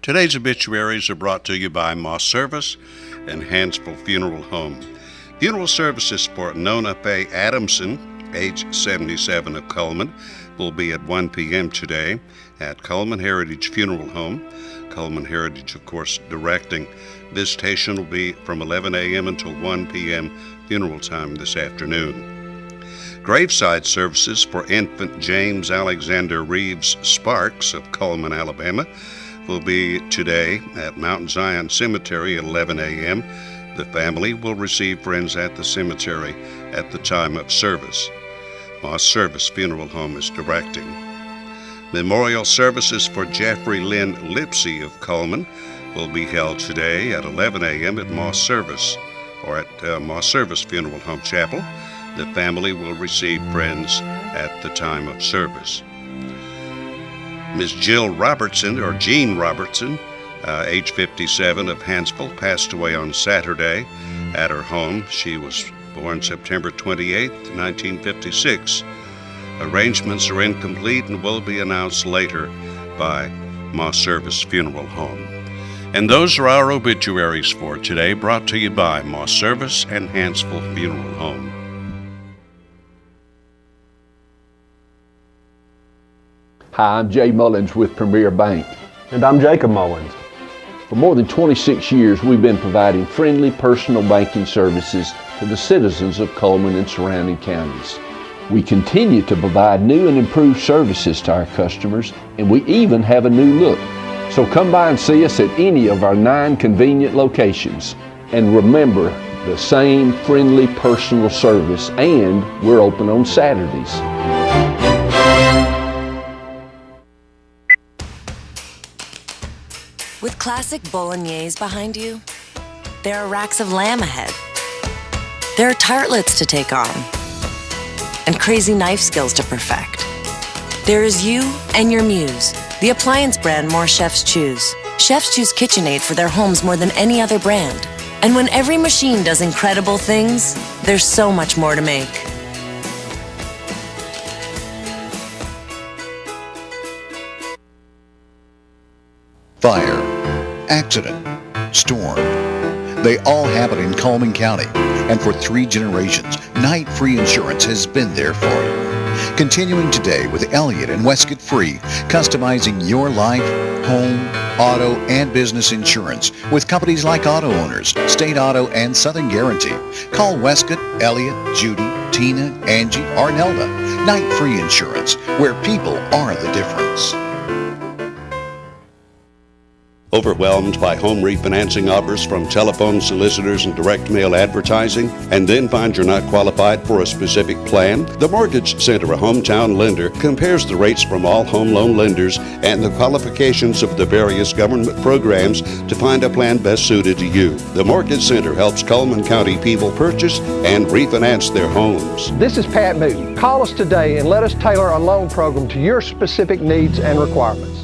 Today's obituaries are brought to you by Moss Service and Hansville Funeral Home. Funeral services for Nona Faye Adamson, age 77, of Cullman, will be at 1 p.m. today at Cullman Heritage Funeral Home. Cullman Heritage, of course, directing. Visitation will be from 11 a.m. until 1 p.m. funeral time this afternoon. Graveside services for infant James Alexander Reeves Sparks of Cullman, Alabama, will be today at Mount Zion Cemetery at 11 a.m. The family will receive friends at the cemetery at the time of service. Moss Service Funeral Home is directing. Memorial services for Jeffrey Lynn Lipsey of Cullman will be held today at 11 a.m. at Moss Service Funeral Home Chapel. The family will receive friends at the time of service. Ms. Jill Robertson, or Jean Robertson, age 57, of Hansville, passed away on Saturday at her home. She was born September 28, 1956. Arrangements are incomplete and will be announced later by Moss Service Funeral Home. And those are our obituaries for today, brought to you by Moss Service and Hansville Funeral Home. Hi, I'm Jay Mullins with Premier Bank. And I'm Jacob Mullins. For more than 26 years, we've been providing friendly personal banking services to the citizens of Cullman and surrounding counties. We continue to provide new and improved services to our customers, and we even have a new look. So come by and see us at any of our 9 convenient locations. And remember, the same friendly personal service, and we're open on Saturdays. With classic bolognese behind you, there are racks of lamb ahead. There are tartlets to take on, and crazy knife skills to perfect. There is you and your muse, the appliance brand more chefs choose. Chefs choose KitchenAid for their homes more than any other brand. And when every machine does incredible things, there's so much more to make. Fire, accident, storm. They all happen in Cullman County, and for 3 generations, Knight Free Insurance has been there for you. Continuing today with Elliott and Westcott Free, customizing your life, home, auto, and business insurance with companies like Auto Owners, State Auto, and Southern Guarantee. Call Westcott, Elliott, Judy, Tina, Angie, or Nelda. Knight Free Insurance, where people are the difference. Overwhelmed by home refinancing offers from telephone solicitors and direct mail advertising, and then find you're not qualified for a specific plan? The Mortgage Center, a hometown lender, compares the rates from all home loan lenders and the qualifications of the various government programs to find a plan best suited to you. The Mortgage Center helps Cullman County people purchase and refinance their homes. This is Pat Newton. Call us today and let us tailor a loan program to your specific needs and requirements.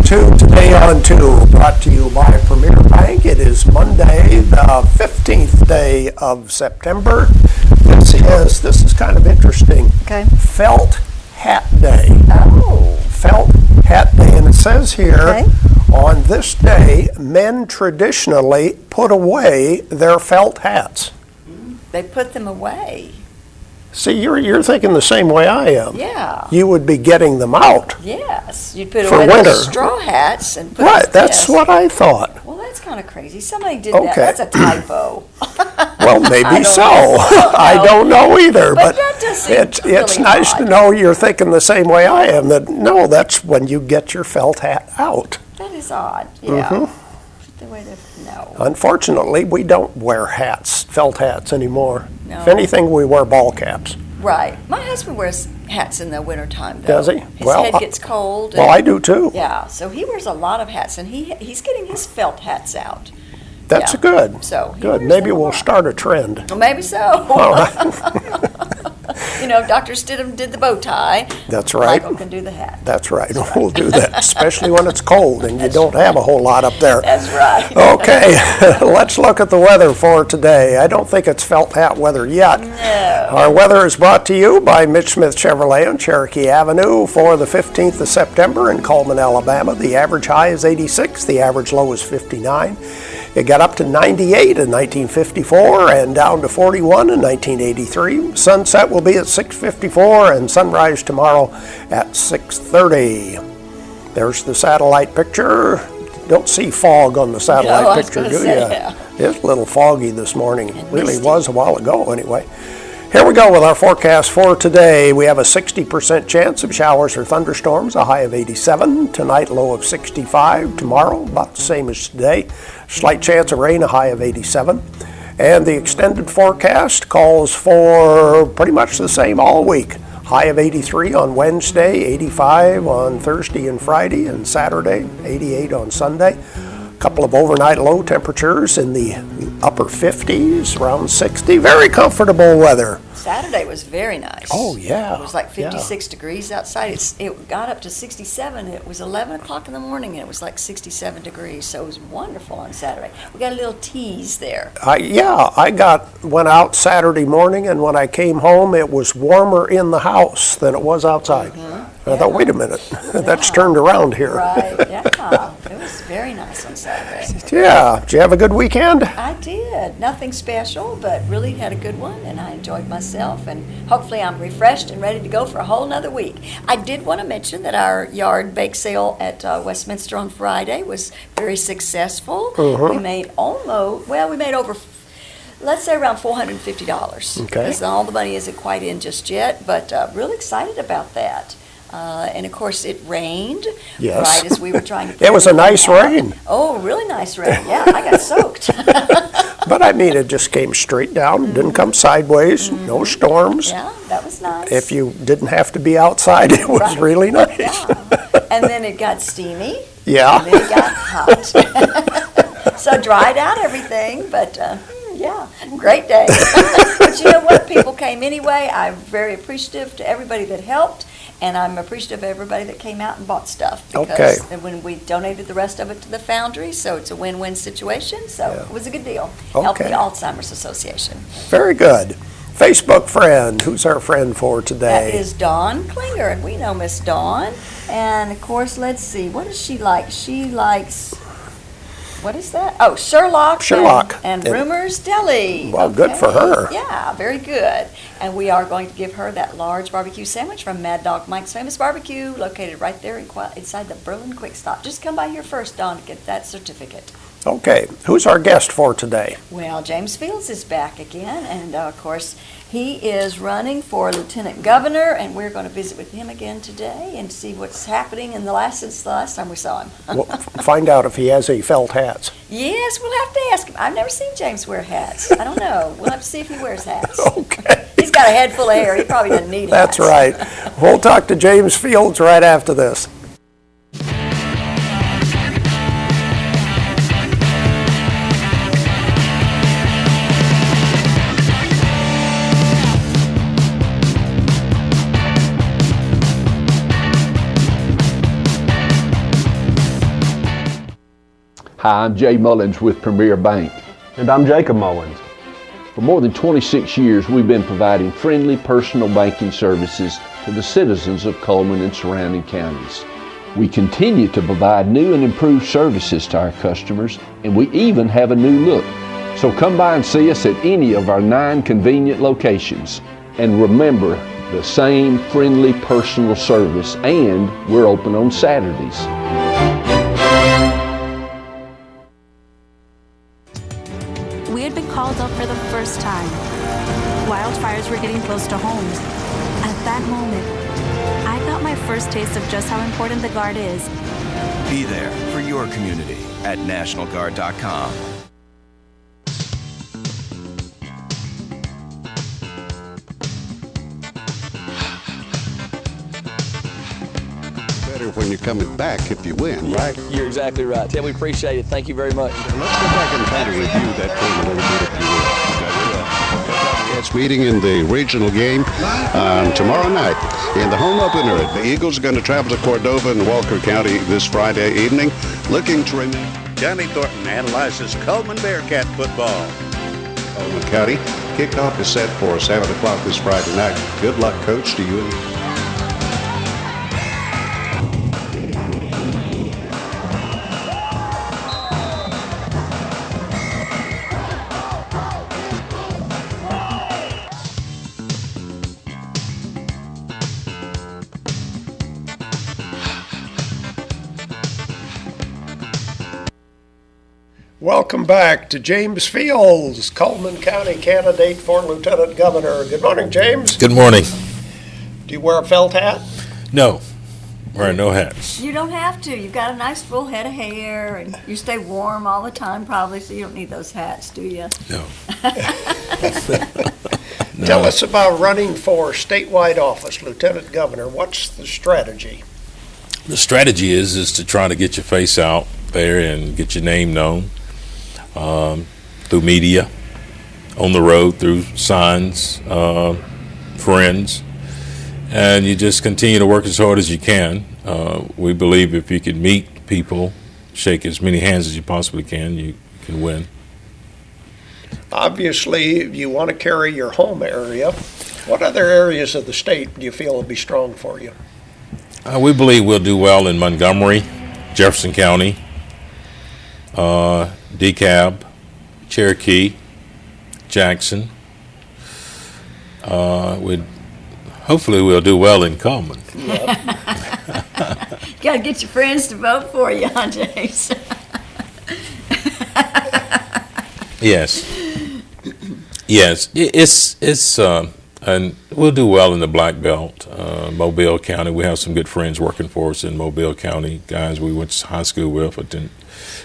Today on 2, brought to you by Premier Bank. It is Monday, the 15th day of September. This is kind of interesting. Okay. Felt Hat Day. Oh. Felt Hat Day. And it says here, Okay. on this day, men traditionally put away their felt hats. They put them away. See, you're thinking the same way I am. Yeah. You would be getting them out. Yes. You'd put For away winter. those straw hats and put Right, them that's this. what I thought. Well, that's kind of crazy. Somebody did that. Okay. That's a typo. Well, maybe I don't so. know. I don't know either. But But that does seem it's really nice to odd. know you're thinking the same way I am. That no, that's when you get your felt hat out. That is odd. Yeah. Mm-hmm. The way they, no. Unfortunately, we don't wear hats, felt hats anymore. No. If anything, we wear ball caps. Right. My husband wears hats in the wintertime, though. Does he? His Well, head gets cold. Well, and- I do too. Yeah, so he wears a lot of hats, and he's getting his felt hats out. That's Yeah. good. So he good. wears Maybe them a we'll lot. start a trend. Well, maybe so. All right. You know, Dr. Stidham did the bow tie. That's right. Michael can do the hat. That's right. We'll do that, especially when it's cold and you don't have a whole lot up there. That's right. Okay, let's look at the weather for today. I don't think it's felt hat weather yet. No. Our weather is brought to you by Mitch Smith Chevrolet on Cherokee Avenue for the 15th of September in Coleman, Alabama. The average high is 86, the average low is 59. It got up to 98 in 1954 and down to 41 in 1983. Sunset will be at 6:54 and sunrise tomorrow at 6:30. There's the satellite picture. Don't see fog on the satellite No, I was picture, gonna do say, you? yeah. It's a little foggy this morning. And Really misty. was a while ago anyway. Here we go with our forecast for today. We have a 60% chance of showers or thunderstorms, a high of 87. Tonight, low of 65. Tomorrow, about the same as today. Slight chance of rain, a high of 87. And the extended forecast calls for pretty much the same all week. High of 83 on Wednesday, 85 on Thursday and Friday, and Saturday, 88 on Sunday. A couple of overnight low temperatures in the upper 50s, around 60. Very comfortable weather. Saturday was very nice. Oh, yeah. It was like Yeah. 56 degrees outside. It got up to 67. It was 11 o'clock in the morning, and it was like 67 degrees. So it was wonderful on Saturday. We got a little tease there. I went out Saturday morning, and when I came home, it was warmer in the house than it was outside. I thought, wait a minute, that's turned around here. Right, yeah. It was very nice on Saturday. Yeah. Did you have a good weekend? I did. Nothing special, but really had a good one, and I enjoyed myself, and hopefully I'm refreshed and ready to go for a whole nother week. I did want to mention that our yard bake sale at Westminster on Friday was very successful. We made over, let's say around $450. Okay. Because all the money isn't quite in just yet, but really excited about that. And of course, it rained Yes. right as we were trying to. It was a nice rain. Oh, really nice rain. Yeah, I got soaked. But I mean, it just came straight down, didn't come sideways, no storms. Yeah, that was nice. If you didn't have to be outside, it was Right. really nice. Yeah. And then it got steamy. Yeah. And then it got hot. So dried out everything, but yeah, great day. But you know what? People came anyway. I'm very appreciative to everybody that helped. And I'm appreciative of everybody that came out and bought stuff. Because when we donated the rest of it to the Foundry, so it's a win-win situation. So it was a good deal. Helped the Okay. Alzheimer's Association. Very good. Facebook friend, who's our friend for today? That is Dawn Klinger, and we know Miss Dawn. And of course, let's see, what does she like? She likes, what is that? Oh, Sherlock. Sherlock. And Rumors Deli. Well, good for her. Yeah, very good. And we are going to give her that large barbecue sandwich from Mad Dog Mike's Famous Barbecue, located right there inside the Berlin Quick Stop. Just come by here first, Dawn, to get that certificate. Okay, who's our guest for today? Well, James Fields is back again, and of course, he is running for lieutenant governor, and we're going to visit with him again today and see what's happening since the last time we saw him. We'll find out if he has any felt hats. Yes, we'll have to ask him. I've never seen James wear hats. I don't know. We'll have to see if he wears hats. Okay. He's got a head full of hair. He probably doesn't need hats. That's right. We'll talk to James Fields right after this. Hi, I'm Jay Mullins with Premier Bank. And I'm Jacob Mullins. For more than 26 years, we've been providing friendly personal banking services to the citizens of Coleman and surrounding counties. We continue to provide new and improved services to our customers, and we even have a new look. So come by and see us at any of our 9 convenient locations. And remember, the same friendly personal service, and we're open on Saturdays. We had been called up for the first time. Wildfires were getting close to homes. At that moment, I got my first taste of just how important the Guard is. Be there for your community at NationalGuard.com. Better when you're coming back if you win, right? You're exactly right. Tim, we appreciate it. Thank you very much. Let's go back and kind of review that team a little bit if you will. It's meeting in the regional game tomorrow night. In the home opener, the Eagles are going to travel to Cordova in Walker County this Friday evening, looking to remain. Johnny Thornton analyzes Coleman Bearcat football. Coleman County kickoff is set for 7 o'clock this Friday night. Good luck, Coach, to you. Welcome back to James Fields, Coleman County candidate for Lieutenant Governor. Good morning, James. Good morning. Do you wear a felt hat? No, wearing no hats. You don't have to. You've got a nice full head of hair, and you stay warm all the time probably, so you don't need those hats, do you? No. Tell us about running for statewide office, Lieutenant Governor. What's the strategy? The strategy is to try to get your face out there and get your name known through media, on the road, through signs, friends, and you just continue to work as hard as you can. We believe if you can meet people, shake as many hands as you possibly can, you can win. Obviously, you want to carry your home area. What other areas of the state do you feel will be strong for you? We believe we'll do well in Montgomery, Jefferson County, DeKalb, Cherokee, Jackson. Hopefully we'll do well in Coleman. Got to get your friends to vote for you, huh, James? Yes. It's and we'll do well in the Black Belt, Mobile County. We have some good friends working for us in Mobile County, guys we went to high school with, but then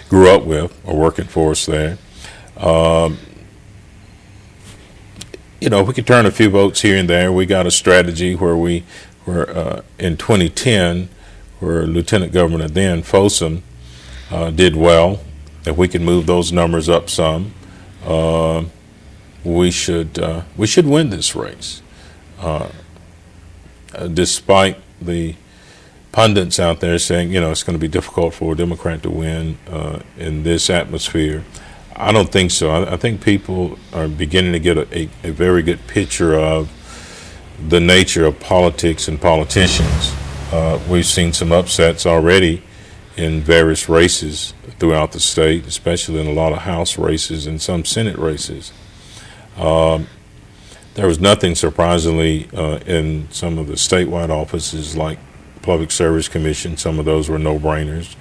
grew up with, are working for us there. We could turn a few votes here and there. We got a strategy where we were in 2010, where Lieutenant Governor then Folsom did well. If we can move those numbers up some, we should win this race. Despite the pundits out there saying, it's going to be difficult for a Democrat to win in this atmosphere, I don't think so. I think people are beginning to get a very good picture of the nature of politics and politicians. We've seen some upsets already in various races throughout the state, especially in a lot of House races and some Senate races. There was nothing, surprisingly, in some of the statewide offices like Public Service Commission. Some of those were no-brainers.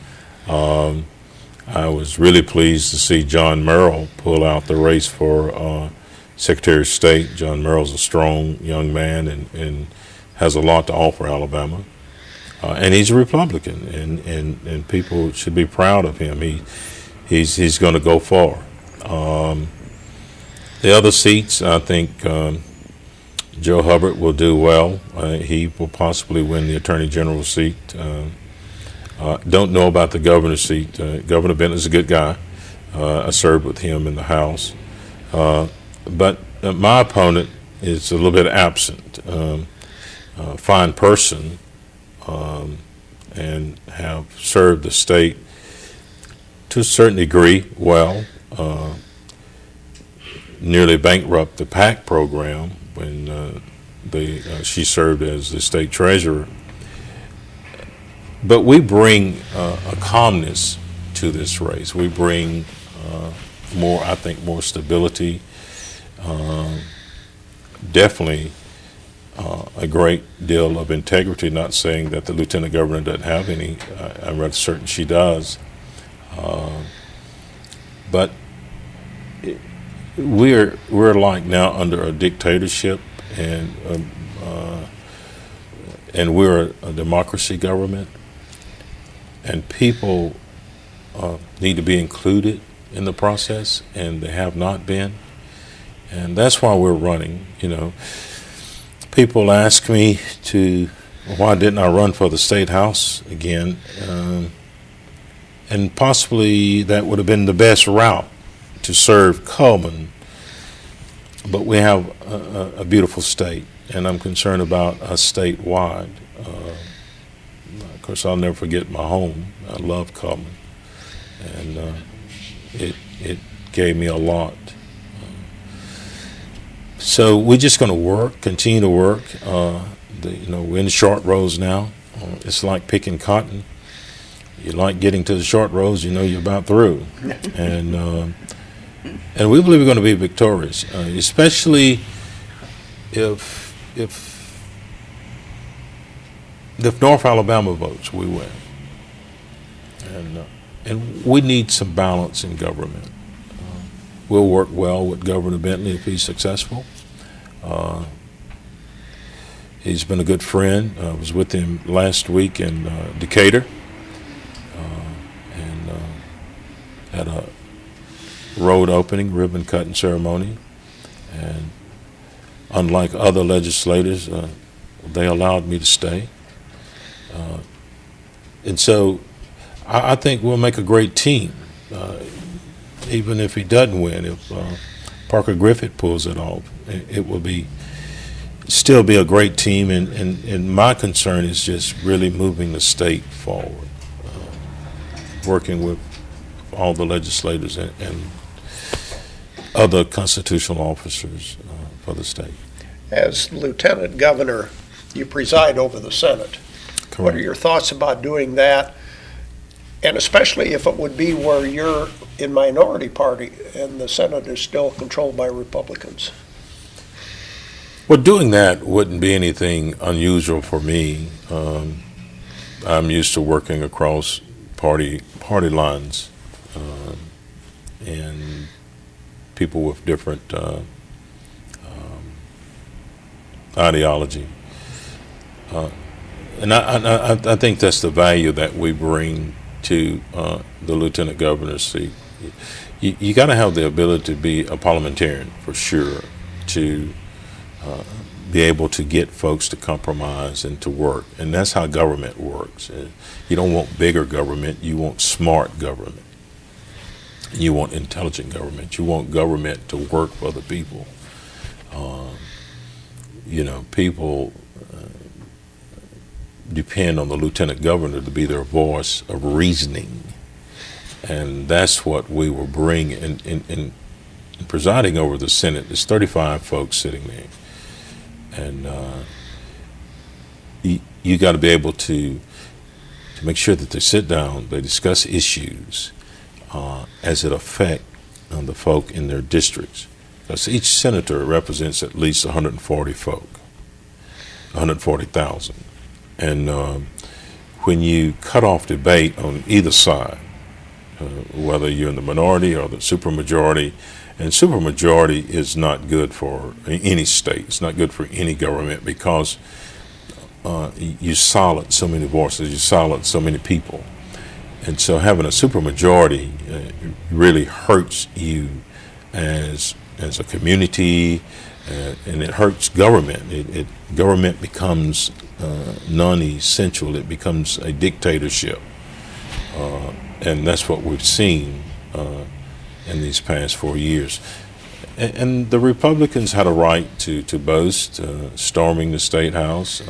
I was really pleased to see John Merrill pull out the race for Secretary of State. John Merrill's a strong young man and has a lot to offer Alabama. And he's a Republican, and people should be proud of him. He's going to go far. The other seats, I think Joe Hubbard will do well. He will possibly win the Attorney General seat. Don't know about the governor's seat. Governor Bentley's a good guy. I served with him in the House. But my opponent is a little bit absent. Fine person, and have served the state to a certain degree well. Nearly bankrupt the PAC program when she served as the state treasurer. But we bring a calmness to this race. We bring more stability. Definitely a great deal of integrity. Not saying that the lieutenant governor doesn't have any. I'm rather certain she does. But we're like now under a dictatorship, and we're a democracy government, and people need to be included in the process, and they have not been, and that's why we're running. People ask me to why didn't I run for the state house again? And possibly that would have been the best route to serve Cullman. But we have a beautiful state, and I'm concerned about us statewide. Of course, I'll never forget my home. I love Cullman, and it gave me a lot. So we're just going to continue to work. We're in the short rows now. It's like picking cotton. You like getting to the short rows, you're about through. And we believe we're going to be victorious, especially if North Alabama votes, we win. And we need some balance in government. We'll work well with Governor Bentley if he's successful. He's been a good friend. I was with him last week in Decatur, and had a road opening, ribbon cutting ceremony. And unlike other legislators, they allowed me to stay. And so I think we'll make a great team, even if he doesn't win. If Parker Griffith pulls it off, it will still be a great team. And my concern is just really moving the state forward, working with all the legislators and other constitutional officers for the state. As Lieutenant Governor, you preside over the Senate. Correct. What are your thoughts about doing that? And especially if it would be where you're in minority party and the Senate is still controlled by Republicans. Well, doing that wouldn't be anything unusual for me. I'm used to working across party lines, and people with different ideology. And I think that's the value that we bring to the lieutenant governor's seat. You got to have the ability to be a parliamentarian for sure, to be able to get folks to compromise and to work. And that's how government works. You don't want bigger government, you want smart government. You want intelligent government. You want government to work for the people. People depend on the lieutenant governor to be their voice of reasoning. And that's what we will bring in presiding over the Senate. There's 35 folks sitting there. And you got to be able to make sure that they sit down, they discuss issues as it affect the folk in their districts. Because each senator represents at least 140 folk, 140,000. And when you cut off debate on either side, whether you're in the minority or the supermajority, and supermajority is not good for any state. It's not good for any government because you silence so many voices, you silence so many people. And so having a supermajority really hurts you as a community, and it hurts government. Government becomes non-essential. It becomes a dictatorship. And that's what we've seen in these past 4 years. And the Republicans had a right to boast, storming the State House.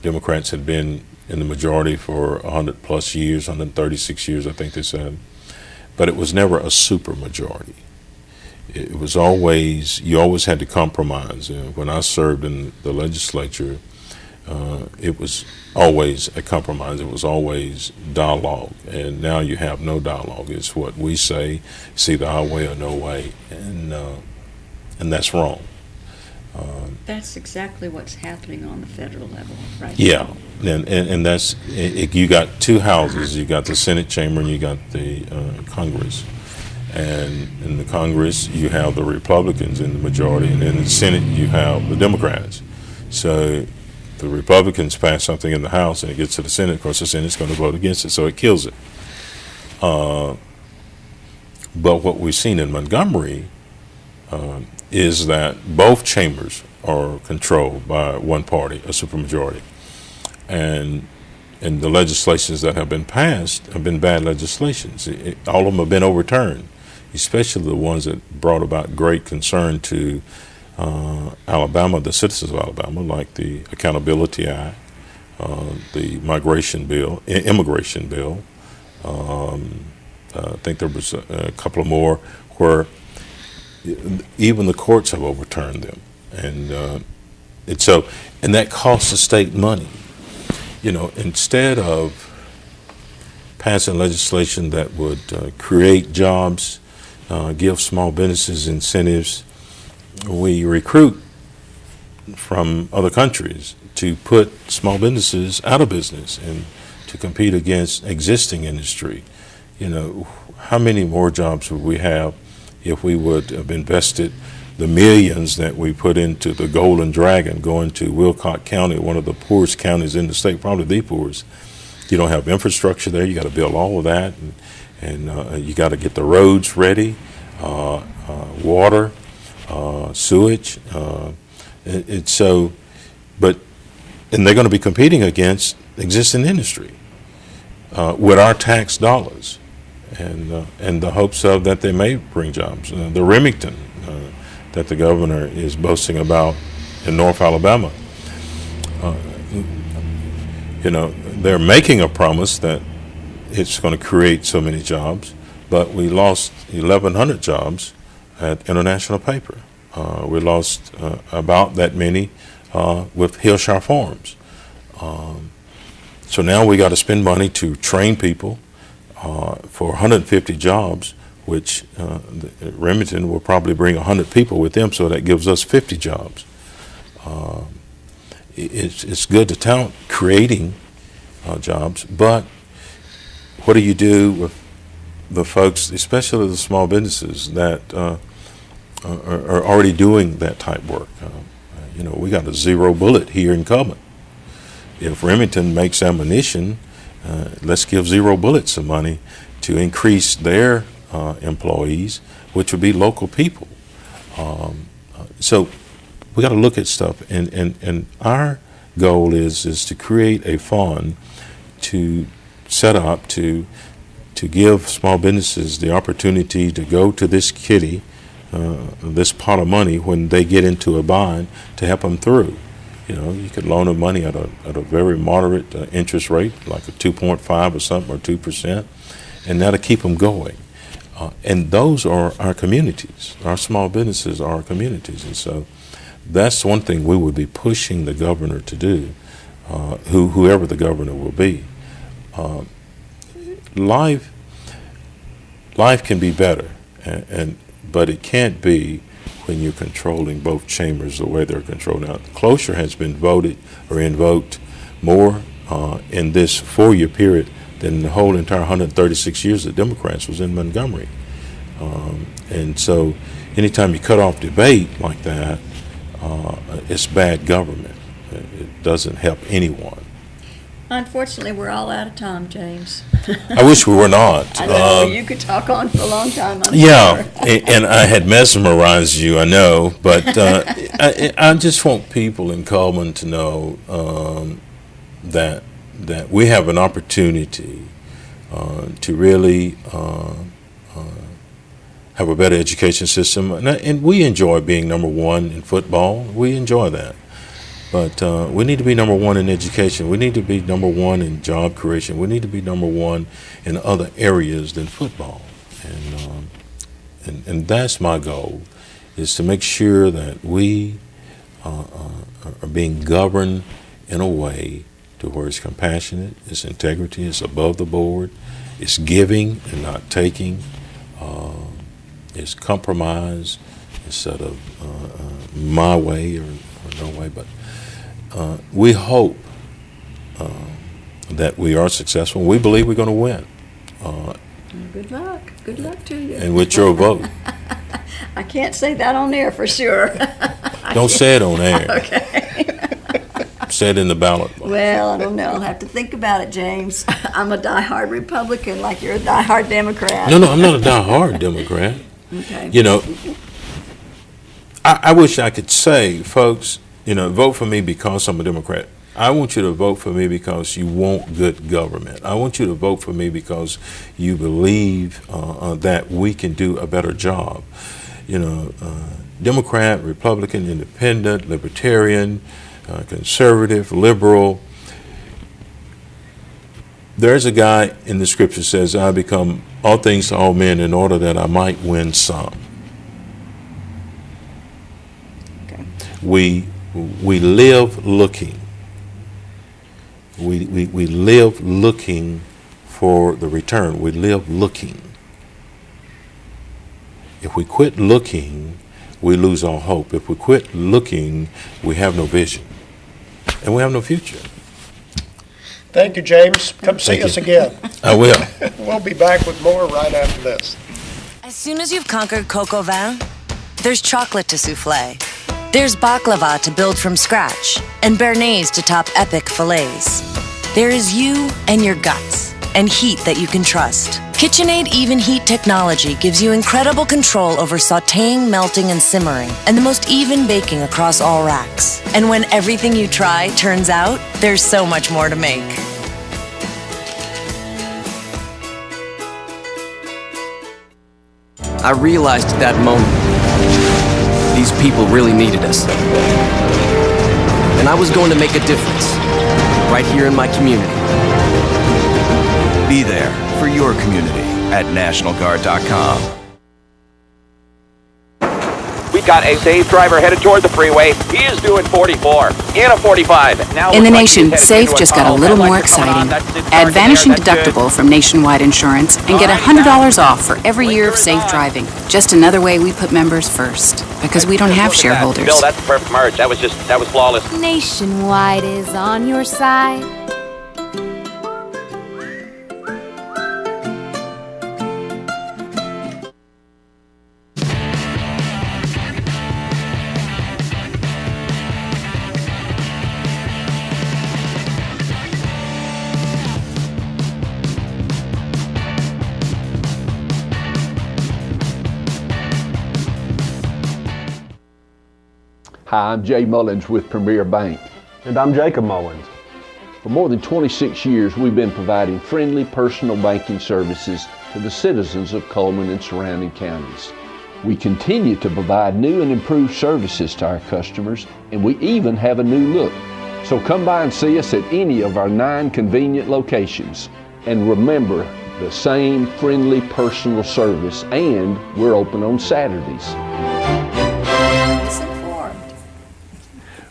Democrats had been in the majority for 100 plus years, 136 years, I think they said. But it was never a super majority. It was always, you always had to compromise. When I served in the legislature, it was always a compromise. It was always dialogue. And now you have no dialogue. It's what we say, it's either our way or no way. And that's wrong. That's exactly what's happening on the federal level right now. Yeah, and that's, you got two houses. You got the Senate chamber and you got the Congress. And in the Congress, you have the Republicans in the majority, and in the Senate, you have the Democrats. So the Republicans pass something in the House and it gets to the Senate, of course the Senate's going to vote against it, so it kills it. But what we've seen in Montgomery is that both chambers are controlled by one party, a supermajority. And the legislations that have been passed have been bad legislations. All of them have been overturned, especially the ones that brought about great concern to Alabama, the citizens of Alabama, like the Accountability Act, the immigration bill. I think there was a couple of more where even the courts have overturned them, and that costs the state money. Instead of passing legislation that would create jobs, give small businesses incentives, we recruit from other countries to put small businesses out of business and to compete against existing industry. How many more jobs would we have if we would have invested the millions that we put into the Golden Dragon, going to Wilcott County, one of the poorest counties in the state, probably the poorest. You don't have infrastructure there. You got to build all of that, and you got to get the roads ready, water, sewage. And they're going to be competing against existing industry with our tax dollars, and the hopes of that they may bring jobs. The Remington that the governor is boasting about in North Alabama. They're making a promise that it's going to create so many jobs, but we lost 1,100 jobs at International Paper. We lost about that many with Hillshire Farms. So now we got to spend money to train people for 150 jobs, which Remington will probably bring 100 people with them, so that gives us 50 jobs. It's good to tout creating jobs, but what do you do with the folks, especially the small businesses that are already doing that type work? We got a zero bullet here in Cullman. If Remington makes ammunition, let's give Zero Bullet some money to increase their employees, which would be local people. So we got to look at stuff, and our goal is to create a fund to set up to give small businesses the opportunity to go to this kitty, this pot of money when they get into a bind, to help them through. You could loan them money at a very moderate interest rate, like a 2.5 or something, or 2%, and that'll keep them going. And those are our communities. Our small businesses are our communities, and so that's one thing we would be pushing the governor to do, whoever the governor will be. Life can be better, but it can't be when you're controlling both chambers the way they're controlled now. Cloture has been voted or invoked more in this 4-year period than the whole entire 136 years that Democrats was in Montgomery. And so anytime you cut off debate like that, it's bad government. It doesn't help anyone. Unfortunately, we're all out of time, James. I wish we were not. I know, you could talk on for a long time. Yeah, and I had mesmerized you, I know, but I just want people in Cullman to know that we have an opportunity to really have a better education system, and we enjoy being number one in football. We enjoy that. But we need to be number one in education. We need to be number one in job creation. We need to be number one in other areas than football. And that's my goal, is to make sure that we are being governed in a way to where it's compassionate, it's integrity, it's above the board, it's giving and not taking, it's compromise instead of my way or no way. But we hope that we are successful. We believe we're going to win. Good luck. Good luck to you. And with your vote. I can't say that on air for sure. Don't say it on air. Okay. Say it in the ballot. Well, I don't know. I'll have to think about it, James. I'm a diehard Republican like you're a diehard Democrat. No, I'm not a diehard Democrat. Okay. I wish I could say, folks, vote for me because I'm a Democrat. I want you to vote for me because you want good government. I want you to vote for me because you believe that we can do a better job. Democrat, Republican, Independent, Libertarian, Conservative, Liberal. There's a guy in the scripture says, I become all things to all men in order that I might win some. Okay. We live looking. We live looking for the return. We live looking. If we quit looking, we lose all hope. If we quit looking, we have no vision. And we have no future. Thank you, James. Come see us again. I will. We'll be back with more right after this. As soon as you've conquered coq au vin, there's chocolate to souffle. There's baklava to build from scratch, and béarnaise to top epic fillets. There is you and your guts, and heat that you can trust. KitchenAid Even Heat technology gives you incredible control over sautéing, melting, and simmering, and the most even baking across all racks. And when everything you try turns out, there's so much more to make. I realized at that moment, these people really needed us. And I was going to make a difference, right here in my community. Be there for your community at NationalGuard.com. We got a safe driver headed toward the freeway. He is doing 44 in a 45. Now in the nation, Safe just got a little more exciting. Add Vanishing Deductible from Nationwide Insurance and get $100 off for every year of safe driving. Just another way we put members first, because we don't have shareholders. Bill, that's the perfect merge. That was flawless. Nationwide is on your side. Hi, I'm Jay Mullins with Premier Bank. And I'm Jacob Mullins. For more than 26 years, we've been providing friendly personal banking services to the citizens of Cullman and surrounding counties. We continue to provide new and improved services to our customers, and we even have a new look. So come by and see us at any of our 9 convenient locations. And remember, the same friendly personal service, and we're open on Saturdays.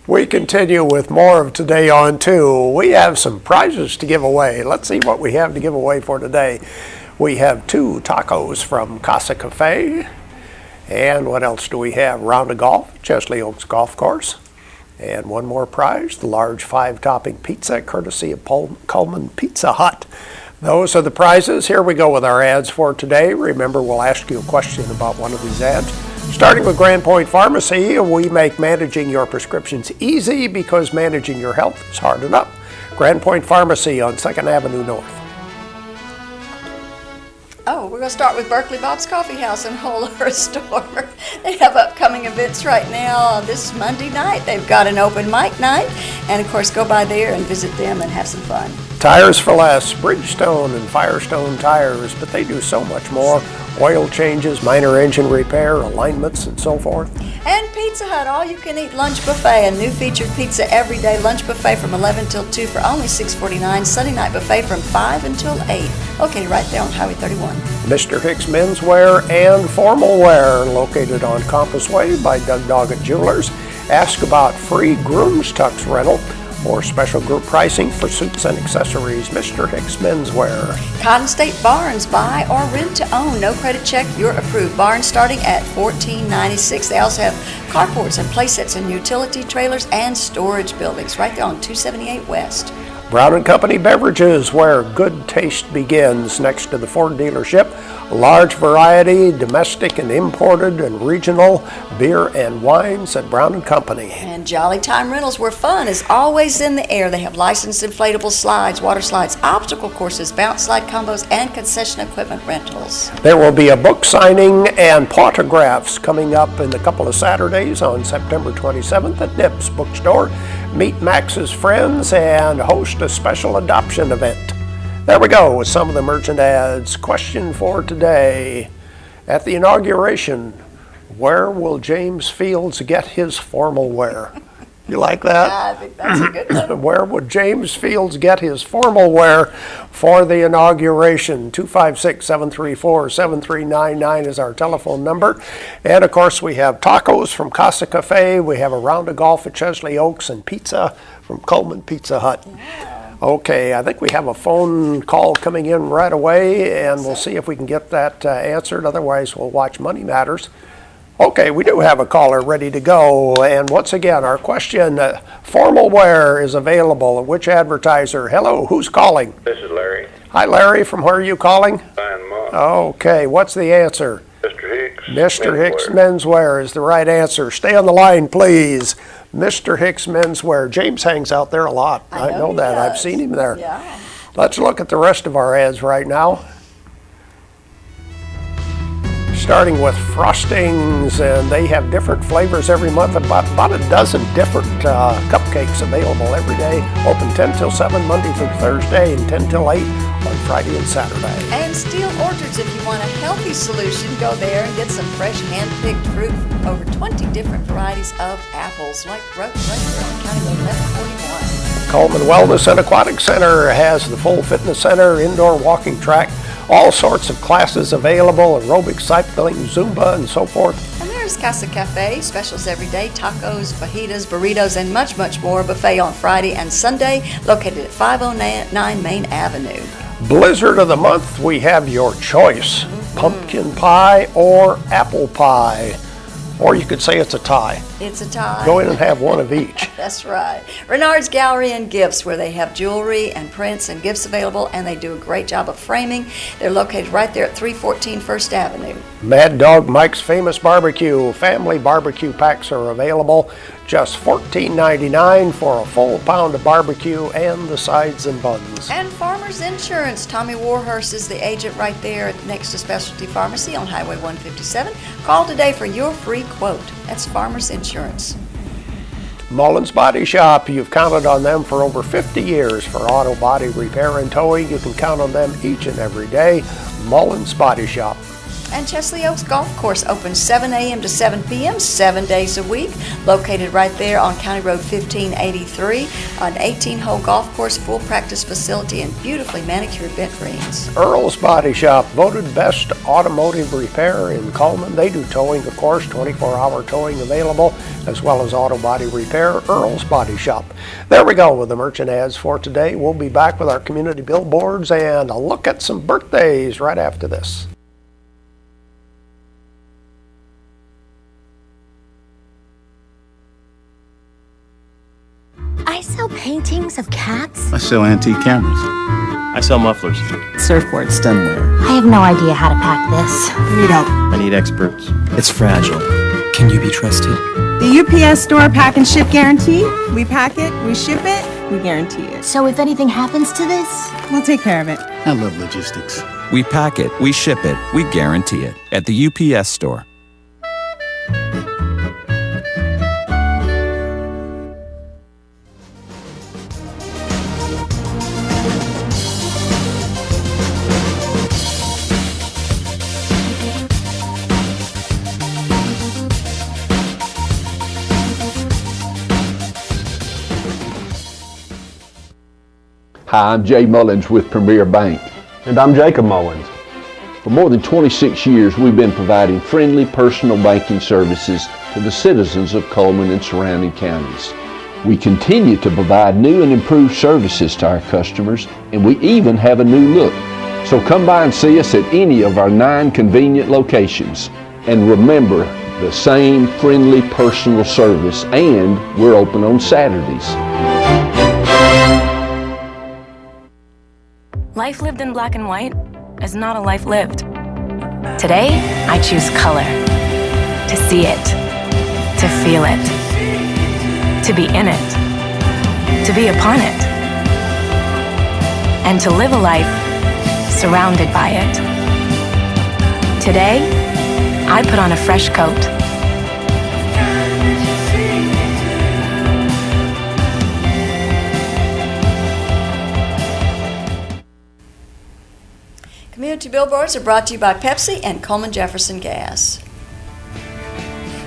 We continue with more of Today on 2. We have some prizes to give away. Let's see what we have to give away for today. We have 2 tacos from Casa Cafe. And what else do we have? Round of golf, Chesley Oaks Golf Course. And one more prize, the large 5-topping pizza courtesy of Cullman Pizza Hut. Those are the prizes. Here we go with our ads for today. Remember, we'll ask you a question about one of these ads. Starting with Grand Point Pharmacy, we make managing your prescriptions easy because managing your health is hard enough. Grand Point Pharmacy on 2nd Avenue North. Oh, we're going to start with Berkeley Bob's Coffee House and Whole Earth Store. They have upcoming events right now. This Monday night, they've got an open mic night. And, of course, go by there and visit them and have some fun. Tires for Less, Bridgestone and Firestone tires, but they do so much more. Oil changes, minor engine repair, alignments, and so forth. And Pizza Hut, all-you-can-eat lunch buffet. A new featured pizza every day lunch buffet from 11 till 2 for only $6.49. Sunday night buffet from 5 until 8. Located right there on Highway 31. Mr. Hicks Menswear and Formal Wear, located on Compass Way by Doug Doggett Jewelers. Ask about free Groom's Tux rental or special group pricing for suits and accessories. Mr. Hicks Menswear. Cotton State Barns, buy or rent to own. No credit check, you're approved. Barns starting at $14.96. They also have carports and playsets and utility trailers and storage buildings right there on 278 West. Brown & Company Beverages, where good taste begins, next to the Ford dealership. A large variety, domestic and imported and regional beer and wines at Brown & Company. And Jolly Time Rentals, where fun is always in the air. They have licensed inflatable slides, water slides, obstacle courses, bounce slide combos, and concession equipment rentals. There will be a book signing and autographs coming up in a couple of Saturdays on September 27th at Nibbs Bookstore. Meet Max's friends and host a special adoption event. There we go with some of the merchant ads. Question for today. At the inauguration, where will James Fields get his formal wear? You like that? I think that's a good one. Where would James Fields get his formal wear for the inauguration? 256-734-7399 is our telephone number. And of course, we have tacos from Casa Cafe. We have a round of golf at Chesley Oaks and pizza from Coleman Pizza Hut. Yeah. Okay, I think we have a phone call coming in right away, and we'll see if we can get that answered. Otherwise, we'll watch Money Matters. Okay, we do have a caller ready to go. And once again, our question, formal wear is available at which advertiser? Hello, who's calling? This is Larry. Hi, Larry. From where are you calling? Fine, Mom. Okay, what's the answer? Mr. Hicks. Mr. Hicks Menswear is the right answer. Stay on the line, please. Mr. Hicks Menswear. James hangs out there a lot. I know that. Does. I've seen him there. Yeah. Let's look at the rest of our ads right now. Starting with frostings, and they have different flavors every month. About a dozen different cupcakes available every day. Open 10 till 7 Monday through Thursday and 10 till 8 on Friday and Saturday. And Steel Orchards, if you want a healthy solution, go there and get some fresh hand-picked fruit from over 20 different varieties of apples, like right there on County Road 1141. Coleman Wellness and Aquatic Center has the full fitness center, indoor walking track, all sorts of classes available, aerobics, cycling, Zumba, and so forth. And there's Casa Cafe, specials every day, tacos, fajitas, burritos, and much, much more. Buffet on Friday and Sunday, located at 509 Main Avenue. Blizzard of the month, we have your choice, pumpkin pie or apple pie. Or you could say it's a tie. It's a tie. Go in and have one of each. That's right. Renard's Gallery and Gifts, where they have jewelry and prints and gifts available, and they do a great job of framing. They're located right there at 314 First Avenue. Mad Dog Mike's Famous Barbecue. Family barbecue packs are available. Just $14.99 for a full pound of barbecue and the sides and buns. And Farmers Insurance. Tommy Warhurst is the agent right there next to Specialty Pharmacy on Highway 157. Call today for your free quote. That's Farmers Insurance. Mullins Body Shop. You've counted on them for over 50 years for auto body repair and towing. You can count on them each and every day. Mullins Body Shop. And Chesley Oaks Golf Course opens 7 a.m. to 7 p.m. 7 days a week, located right there on County Road 1583, an 18-hole golf course, full practice facility, and beautifully manicured bent greens. Earl's Body Shop, voted best automotive repair in Coleman. They do towing, of course, 24-hour towing available, as well as auto body repair. Earl's Body Shop. There we go with the merchant ads for today. We'll be back with our community billboards and a look at some birthdays right after this. I sell paintings of cats. I sell antique cameras. I sell mufflers. Surfboard stemware. I have no idea how to pack this. I need help. I need experts. It's fragile. Can you be trusted? The UPS Store Pack and Ship Guarantee. We pack it, we ship it, we guarantee it. So if anything happens to this, we'll take care of it. I love logistics. We pack it, we ship it, we guarantee it at the UPS Store. Hi, I'm Jay Mullins with Premier Bank. And I'm Jacob Mullins. For more than 26 years, we've been providing friendly personal banking services to the citizens of Coleman and surrounding counties. We continue to provide new and improved services to our customers, and we even have a new look. So come by and see us at any of our 9 convenient locations. And remember, the same friendly personal service, and we're open on Saturdays. Life lived in black and white is not a life lived. Today, I choose color. To see it. To feel it. To be in it. To be upon it. And to live a life surrounded by it. Today, I put on a fresh coat. Community billboards are brought to you by Pepsi and Coleman Jefferson Gas.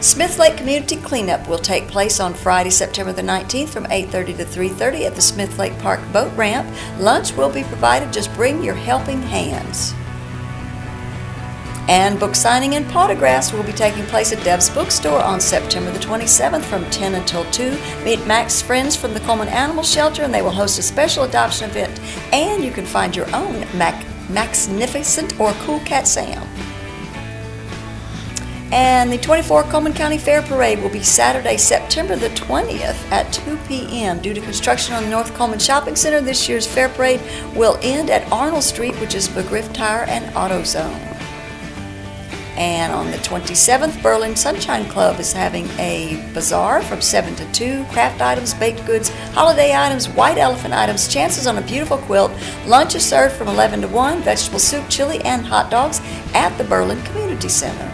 Smith Lake Community Cleanup will take place on Friday, September the 19th from 8:30 to 3:30 at the Smith Lake Park Boat Ramp. Lunch will be provided. Just bring your helping hands. And book signing and autographs will be taking place at Dev's Bookstore on September the 27th from 10 until 2. Meet Mac's friends from the Coleman Animal Shelter, and they will host a special adoption event. And you can find your own Magnificent or Cool Cat Sam. And the 24 Coleman County Fair Parade will be Saturday, September the 20th at 2 p.m. Due to construction on the North Coleman Shopping Center, this year's Fair Parade will end at Arnold Street, which is McGriff Tire and AutoZone. And on the 27th, Berlin Sunshine Club is having a bazaar from 7 to 2. Craft items, baked goods, holiday items, white elephant items, chances on a beautiful quilt. Lunch is served from 11 to 1. Vegetable soup, chili, and hot dogs at the Berlin Community Center.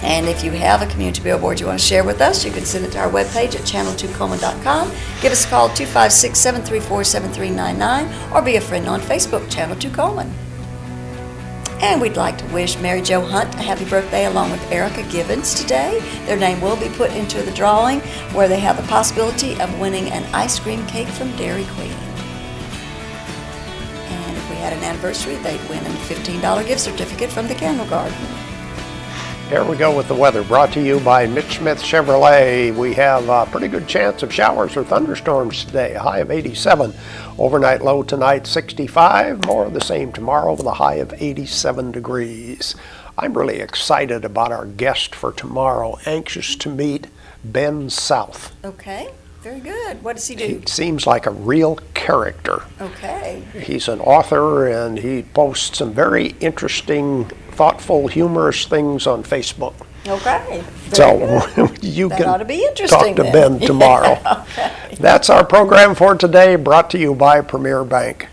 And if you have a community billboard you want to share with us, you can send it to our webpage at channel2coleman.com. Give us a call 256-734-7399 or be a friend on Facebook, Channel 2 Coleman. And we'd like to wish Mary Jo Hunt a happy birthday along with Erica Gibbons today. Their name will be put into the drawing where they have the possibility of winning an ice cream cake from Dairy Queen. And if we had an anniversary, they'd win a $15 gift certificate from the Candle Garden. Here we go with the weather, brought to you by Mitch Smith Chevrolet. We have a pretty good chance of showers or thunderstorms today, a high of 87. Overnight low tonight, 65. More of the same tomorrow with a high of 87 degrees. I'm really excited about our guest for tomorrow. Anxious to meet Ben South. Okay, very good. What does he do? He seems like a real character. Okay. He's an author and he posts some very interesting, thoughtful, humorous things on Facebook. Okay. So you That can ought to be interesting talk to then. Ben tomorrow. Yeah, okay. That's our program for today, brought to you by Premier Bank.